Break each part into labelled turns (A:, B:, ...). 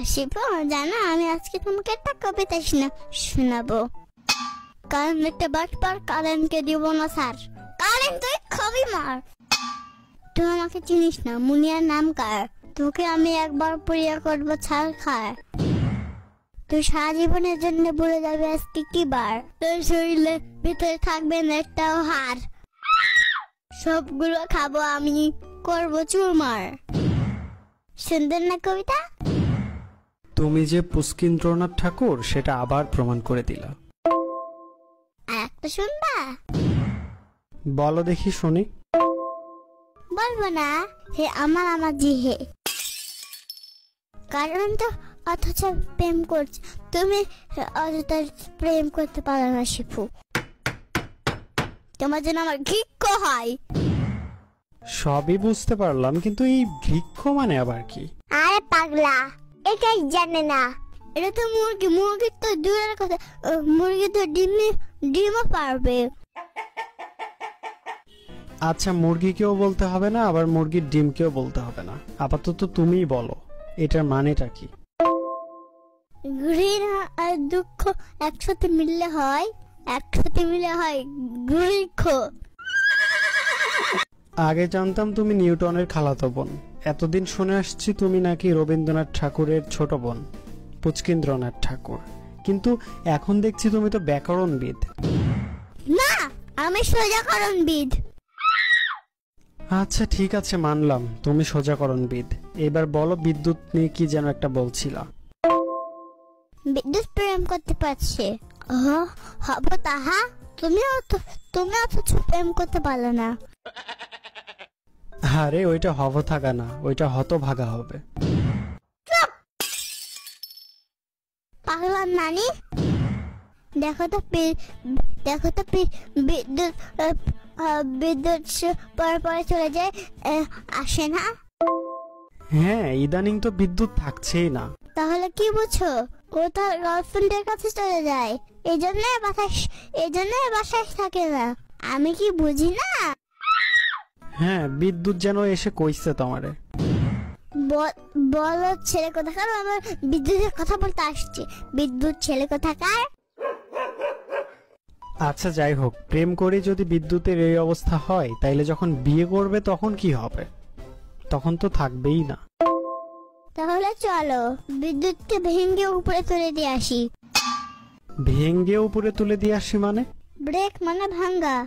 A: শিপু, জানো আমি আজকে তোমাকে একটা কবিতা শোনাবো। কারণ একটা বাটপার কারেন্টকে দিব না স্যার। কারেন্ট তুই খুবই মার। তুই আমাকে চিনিস না, মুনিয়ার নাম কার? তোকে আমি একবার পরিয়া করবো ছাড় খায়। তুই সারা জীবনের জন্য ভুলে যাবে আজকে কি বার। তোর শরীরে ভিতরে থাকবে না একটাও হাড়। সবগুলো খাবো আমি, করবো চুরমার। সুন্দর না কবিতা?
B: তুমি যে পুষ্কিন্দ্রনাথ ঠাকুর সেটা আবার প্রমাণ করে দিলা।
A: আর একটা শুনবা?
B: বলো দেখি শুনি।
A: বলবো না, হে আমার জি হে। কারণ তো অথচ প্রেম করছে তুমি, অযথা প্রেম করতে পারো না শিপু। তোমার জন্য আমার ঘৃক্ষ হয়।
B: সবই বুঝতে পারলাম, কিন্তু এই ঘৃক্ষ মানে আবার কি?
A: আরে পাগলা, এটাই জানে না। এটা তো মুরগি, মুরগি তো দূরের কথা, মুরগি তো ডিমও পারবে।
B: আচ্ছা, মুরগিকেও বলতে হবে না, আবার মুরগির ডিমকেও বলতে হবে না। আপাতত তুমিই বলো এটার মানেটা কি?
A: ঘৃণা আর দুঃখ একসাথে মিললে হয়, ঘৃক্ষ।
B: আগে জানতাম তুমি নিউটনের খালাতো বোন। এতদিন শুনে আসছি তুমি নাকি রবীন্দ্রনাথ ঠাকুরের ছোট বোন, পুষ্কিন্দ্রনাথ ঠাকুর। কিন্তু এখন দেখছি তুমি তো ব্যাকরণবিদ।
A: না, আমি সোজাকরণবিদ।
B: আচ্ছা ঠিক আছে, মানলাম তুমি সোজাকরণবিদ। এবার বলো, বিদ্যুৎ নিয়ে কি যেন একটা বলছিলা।
A: বিদ্যুৎ প্রেম করতে পারছে, হব তাহা। তুমি অথচ প্রেম করতে পারলো না।
B: আরে ওইটা হব থাকা না, ওইটা হতভাগা হবে।
A: পাগলাম নানি। দেখো তো বিদ্যুৎ পরে চলে যায়, আসে না।
B: হ্যাঁ, ইদানিং তো বিদ্যুৎ থাকছেই না।
A: তাহলে কি বুঝছো? ও তার গার্লফ্রেন্ডের কাছে চলে যায়, এই জন্য বাসায় থাকে না। আমি কি বুঝি না?
B: হ্যাঁ, বিদ্যুৎ যেন এসে কইছে তোমারে।
A: বলো ছেলে কোথাকার, আমার বিদ্যুতের কথা বলতে আসছে। বিদ্যুৎ ছেলে কোথাকার?
B: আচ্ছা যাই হোক, প্রেম করে যদি বিদ্যুতের এই অবস্থা হয়, তাইলে যখন বিয়ে করবে তখন কি হবে? তখন তো থাকবেই না।
A: তাহলে চলো বিদ্যুৎকে ভেঙে উপরে তুলে দিয়ে আসি।
B: ভেঙে উপরে তুলে দিয়ে আসি মানে?
A: ব্রেক মানে ভাঙ্গা,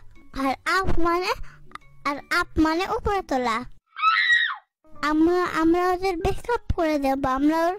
A: আর আপ মানে উপরে তোলা। আমরা ওদের ব্রেকআপ করে দেবো। আমরা ওর